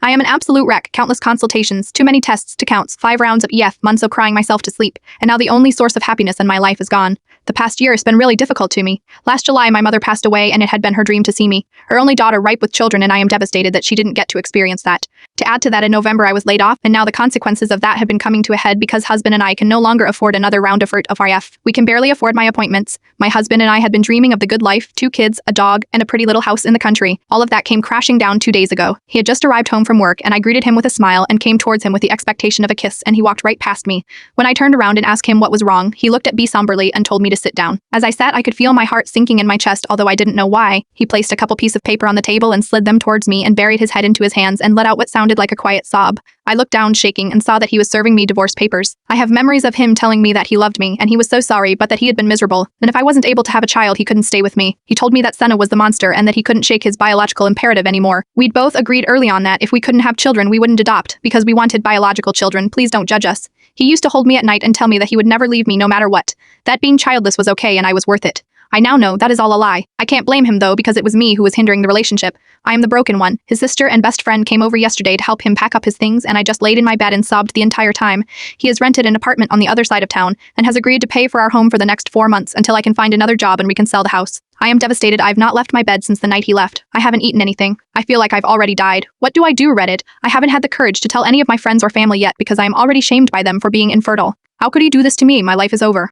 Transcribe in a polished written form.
I am an absolute wreck, countless consultations, too many tests to count, 5 rounds of EF, months of crying myself to sleep, and now the only source of happiness in my life is gone. The past year has been really difficult to me. Last July, my mother passed away, and it had been her dream to see me. Her only daughter ripe with children, and I am devastated that she didn't get to experience that. To add to that, in November I was laid off, and now the consequences of that have been coming to a head because husband and I can no longer afford another round of IF. We can barely afford my appointments. My husband and I had been dreaming of the good life, 2 kids, a dog, and a pretty little house in the country. All of that came crashing down 2 days ago. He had just arrived home from work, and I greeted him with a smile and came towards him with the expectation of a kiss, and he walked right past me. When I turned around and asked him what was wrong, he looked at me somberly and told me to sit down. As I sat, I could feel my heart sinking in my chest, although I didn't know why. He placed a couple pieces of paper on the table and slid them towards me and buried his head into his hands and let out what sounded like a quiet sob. I looked down, shaking, and saw that he was serving me divorce papers. I have memories of him telling me that he loved me, and he was so sorry, but that he had been miserable, and if I wasn't able to have a child, he couldn't stay with me. He told me that Senna was the monster and that he couldn't shake his biological imperative anymore. We'd both agreed early on that if we couldn't have children, we wouldn't adopt, because we wanted biological children. Please don't judge us. He used to hold me at night and tell me that he would never leave me no matter what. That being childless was okay and I was worth it. I now know that is all a lie. I can't blame him though, because it was me who was hindering the relationship. I am the broken one. His sister and best friend came over yesterday to help him pack up his things, and I just laid in my bed and sobbed the entire time. He has rented an apartment on the other side of town and has agreed to pay for our home for the next 4 months until I can find another job and we can sell the house. I am devastated. I've not left my bed since the night he left. I haven't eaten anything. I feel like I've already died. What do I do, Reddit? I haven't had the courage to tell any of my friends or family yet because I am already shamed by them for being infertile. How could he do this to me? My life is over.